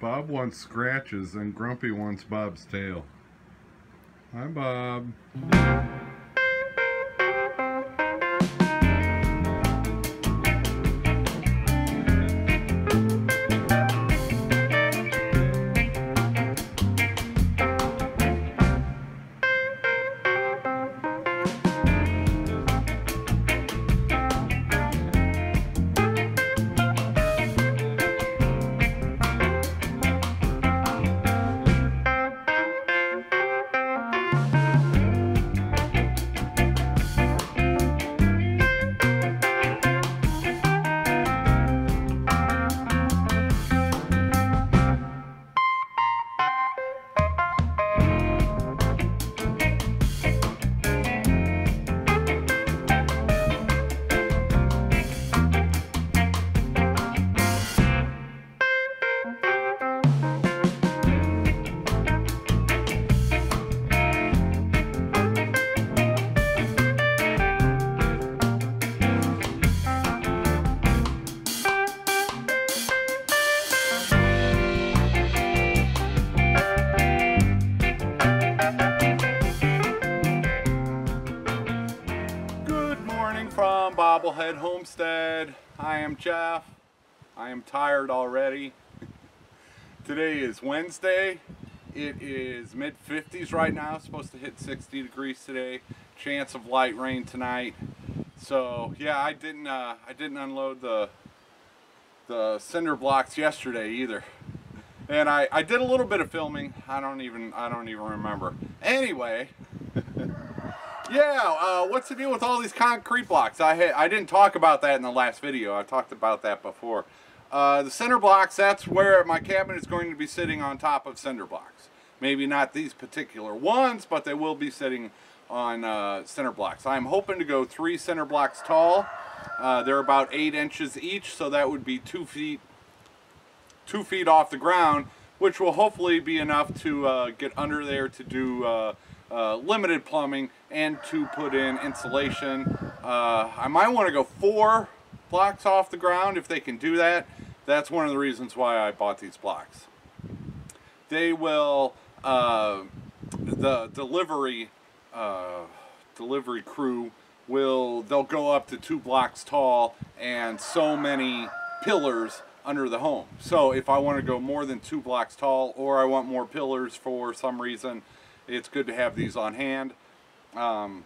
Bob wants scratches and Grumpy wants Bob's tail. Hi, Bob. From Bobblehead Homestead. I am Jeff. I am tired already. Today is Wednesday. It is mid-50s right now. It's supposed to hit 60 degrees today. Chance of light rain tonight. So yeah, I didn't unload the cinder blocks yesterday either. And I did a little bit of filming. I don't even remember. Anyway. Yeah, what's the deal with all these concrete blocks? I didn't talk about that in the last video. I talked about that before. The cinder blocks, that's where my cabin is going to be sitting on top of cinder blocks. Maybe not these particular ones, but they will be sitting on cinder blocks. I'm hoping to go 3 cinder blocks tall. They're about 8 inches each, so that would be 2 feet off the ground, which will hopefully be enough to get under there to do limited plumbing and to put in insulation. I might want to go 4 blocks off the ground if they can do that. That's one of the reasons why I bought these blocks. They will, the delivery crew they'll go up to 2 blocks tall and so many pillars under the home. So if I want to go more than 2 blocks tall, or I want more pillars for some reason, it's good to have these on hand. And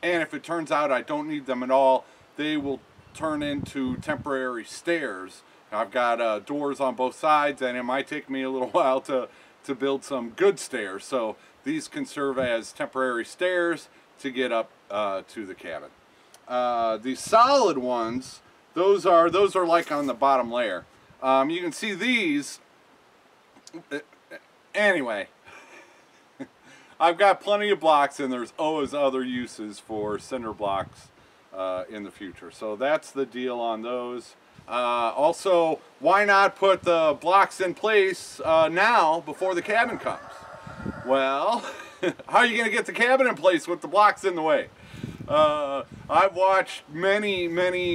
if it turns out I don't need them at all, they will turn into temporary stairs. I've got doors on both sides, and it might take me a little while to build some good stairs. So these can serve as temporary stairs to get up to the cabin. The solid ones, those are like on the bottom layer. You can see these. Anyway. I've got plenty of blocks, and there's always other uses for cinder blocks in the future. So that's the deal on those. Also, why not put the blocks in place now before the cabin comes? Well, how are you going to get the cabin in place with the blocks in the way? I've watched many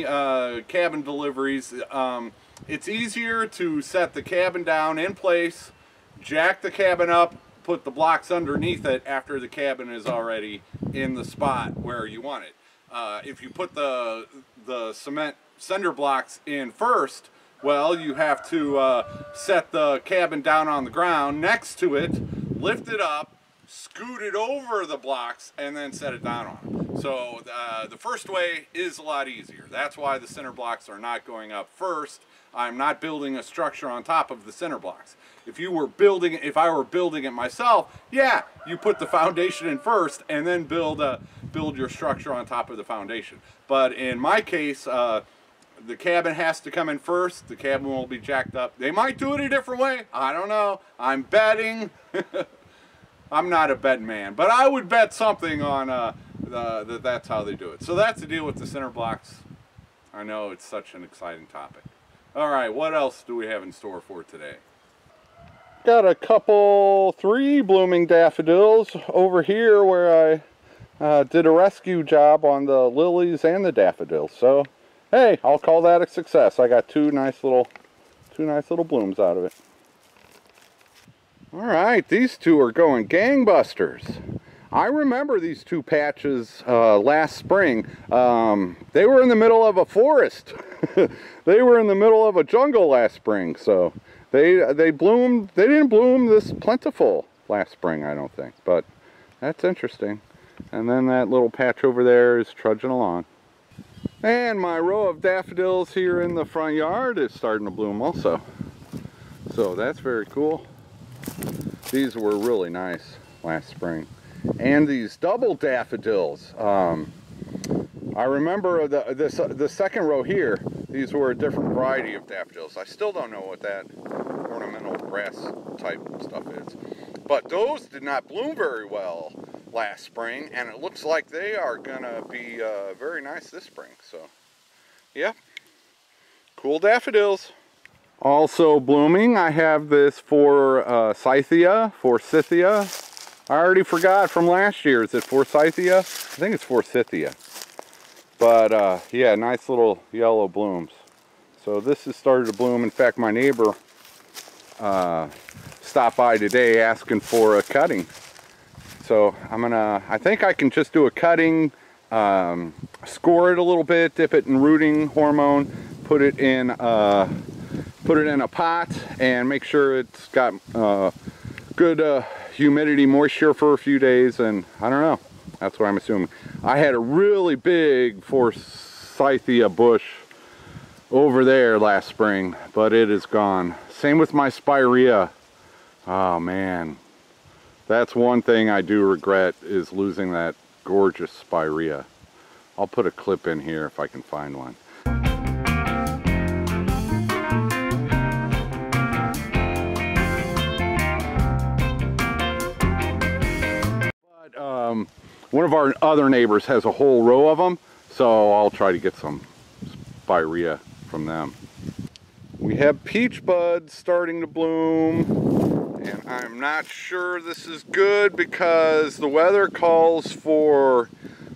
cabin deliveries. It's easier to set the cabin down in place, jack the cabin up, put the blocks underneath it after the cabin is already in the spot where you want it. If you put the cement cinder blocks in first, well, you have to set the cabin down on the ground next to it, lift it up, scoot it over the blocks, and then set it down on them. So the first way is a lot easier. That's why the cinder blocks are not going up first. I'm not building a structure on top of the cinder blocks. If I were building it myself, yeah, you put the foundation in first and then build your structure on top of the foundation. But in my case, the cabin has to come in first. The cabin will be jacked up. They might do it a different way. I don't know. I'm betting. I'm not a bet man, but I would bet something on that's how they do it. So that's the deal with the cinder blocks. I know it's such an exciting topic. All right, what else do we have in store for today? Got a 3 blooming daffodils over here where I did a rescue job on the lilies and the daffodils. So, hey, I'll call that a success. I got two nice little blooms out of it. All right, these two are going gangbusters. I remember these two patches last spring. They were in the middle of a forest. They were in the middle of a jungle last spring, so they bloomed. They didn't bloom this plentiful last spring, I don't think, but that's interesting. And then that little patch over there is trudging along. And my row of daffodils here in the front yard is starting to bloom also. So that's very cool. These were really nice last spring. And these double daffodils. I remember the second row here, these were a different variety of daffodils. I still don't know what that ornamental grass type stuff is. But those did not bloom very well last spring, and it looks like they are gonna be very nice this spring. So, yeah, cool daffodils. Also blooming, I have this forsythia. I already forgot from last year. Is it forsythia? I think it's forsythia. But yeah, nice little yellow blooms. So this has started to bloom. In fact, my neighbor stopped by today asking for a cutting. So I think I can just do a cutting, score it a little bit, dip it in rooting hormone, put it in a pot, and make sure it's got good humidity, moisture for a few days, and I don't know. That's what I'm assuming. I had a really big forsythia bush over there last spring, but it is gone. Same with my spirea. Oh man, that's one thing I do regret, is losing that gorgeous spirea. I'll put a clip in here if I can find one. One of our other neighbors has a whole row of them, so I'll try to get some spirea from them. We have peach buds starting to bloom, and I'm not sure this is good because the weather calls for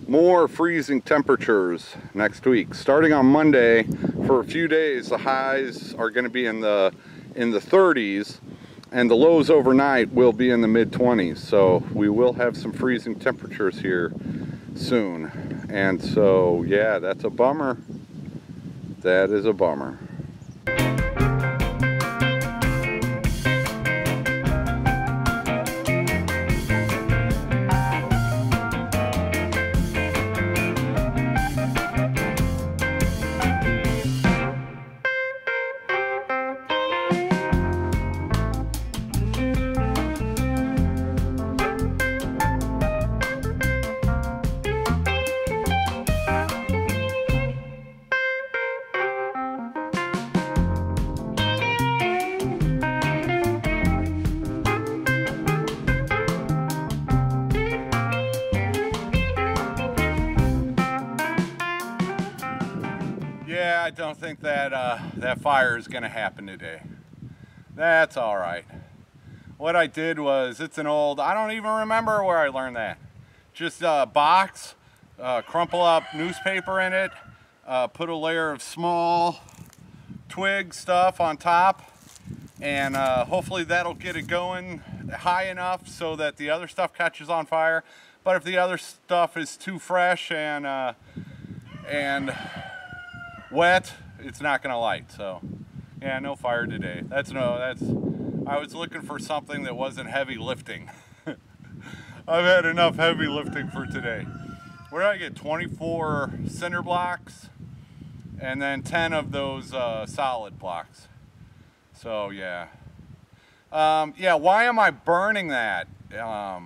more freezing temperatures next week. Starting on Monday, for a few days, the highs are going to be in the 30s. And the lows overnight will be in the mid-20s, so we will have some freezing temperatures here soon. And so, yeah, that's a bummer. That is a bummer. Yeah, I don't think that that fire is going to happen today. That's all right. What I did was, it's an old, I don't even remember where I learned that. Just a box, crumple up newspaper in it, put a layer of small twig stuff on top, and hopefully that'll get it going high enough so that the other stuff catches on fire. But if the other stuff is too fresh and wet, it's not gonna light. So yeah, no fire today. I was looking for something that wasn't heavy lifting. I've had enough heavy lifting for today. Where did I get 24 cinder blocks and then 10 of those solid blocks? So yeah. Yeah, why am I burning that? Yeah,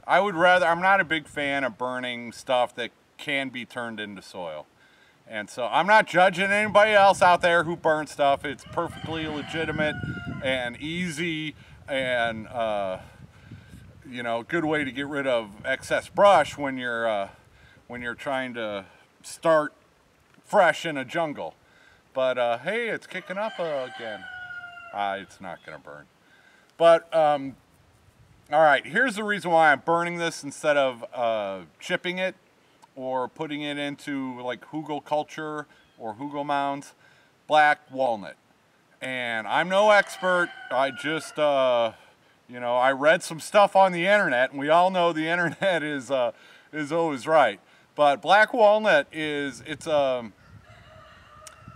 I would rather, I'm not a big fan of burning stuff that can be turned into soil. And so I'm not judging anybody else out there who burns stuff. It's perfectly legitimate and easy and, you know, good way to get rid of excess brush when you're trying to start fresh in a jungle. But hey, it's kicking up again. It's not gonna burn. But all right, here's the reason why I'm burning this instead of chipping it or putting it into like hugel culture or hugel mounds. black walnut. And I'm no expert. I just, you know, I read some stuff on the internet, and we all know the internet is always right. But black walnut it's a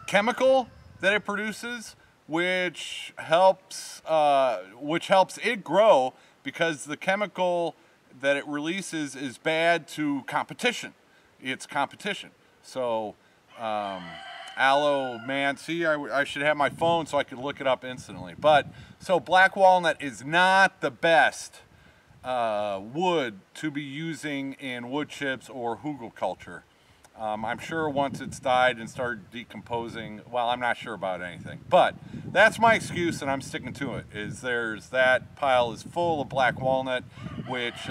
chemical that it produces, which helps it grow, because the chemical that it releases is bad to competition. It's competition. So, aloe, man, see, I should have my phone so I could look it up instantly. But, so black walnut is not the best wood to be using in wood chips or hugelkultur. I'm sure once it's died and started decomposing, well, I'm not sure about anything. But that's my excuse, and I'm sticking to it, is that pile is full of black walnut, which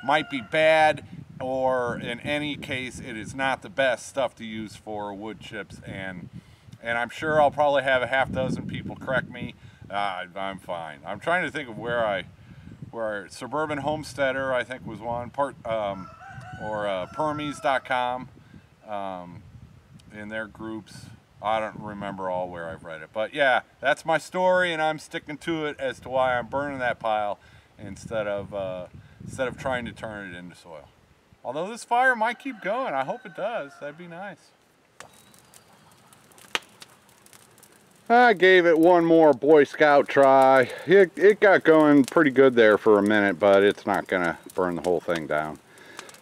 might be bad, or in any case, it is not the best stuff to use for wood chips. And I'm sure I'll probably have a half dozen people correct me. I'm fine. I'm trying to think of where Suburban Homesteader, I think, was one, or Permies.com. In their groups. I don't remember all where I've read it, but yeah, that's my story, and I'm sticking to it as to why I'm burning that pile instead of trying to turn it into soil. Although this fire might keep going, I hope it does. That'd be nice. I gave it one more Boy Scout try. It got going pretty good there for a minute, but it's not gonna burn the whole thing down.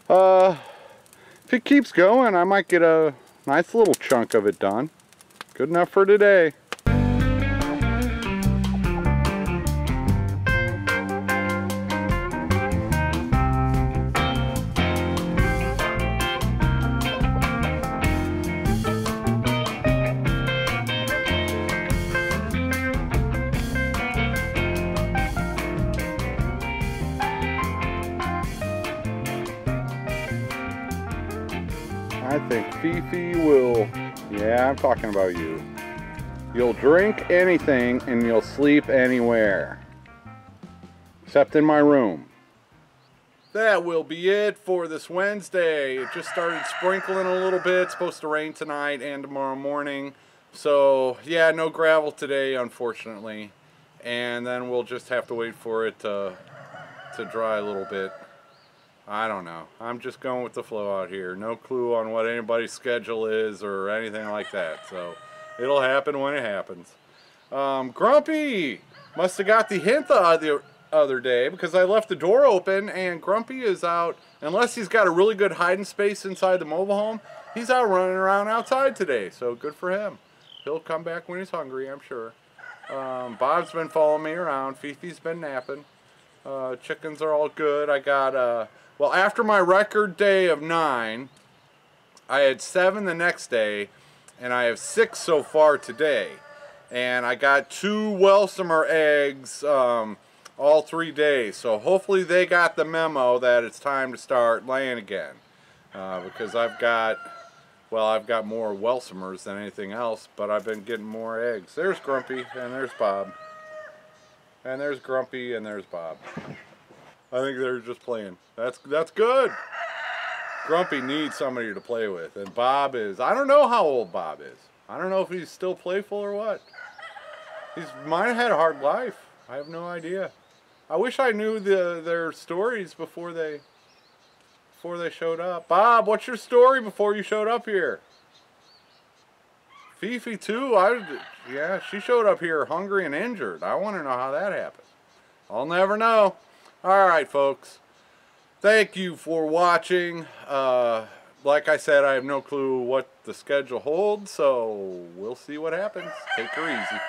If it keeps going, I might get a nice little chunk of it done. Good enough for today. I think Fifi will, yeah, I'm talking about you. You'll drink anything and you'll sleep anywhere. Except in my room. That will be it for this Wednesday. It just started sprinkling a little bit. It's supposed to rain tonight and tomorrow morning. So, yeah, no gravel today, unfortunately. And then we'll just have to wait for it to dry a little bit. I don't know. I'm just going with the flow out here. No clue on what anybody's schedule is or anything like that. So it'll happen when it happens. Grumpy must have got the hint the other day, because I left the door open and Grumpy is out. Unless he's got a really good hiding space inside the mobile home, he's out running around outside today. So good for him. He'll come back when he's hungry, I'm sure. Bob's been following me around. Fifi's been napping. Chickens are all good. I got well, after my record day of 9, I had 7 the next day, and I have 6 so far today. And I got 2 Welsomer eggs all 3 days. So hopefully they got the memo that it's time to start laying again. Because I've got more Welsomers than anything else, but I've been getting more eggs. There's Grumpy, and there's Bob. And there's Grumpy, and there's Bob. I think they're just playing. That's good. Grumpy needs somebody to play with, and Bob is, I don't know how old Bob is. I don't know if he's still playful or what. Might have had a hard life. I have no idea. I wish I knew their stories before they showed up. Bob, what's your story before you showed up here? Fifi too. Yeah, she showed up here hungry and injured. I want to know how that happened. I'll never know. All right, folks. Thank you for watching. Like I said, I have no clue what the schedule holds, so we'll see what happens. Take her easy.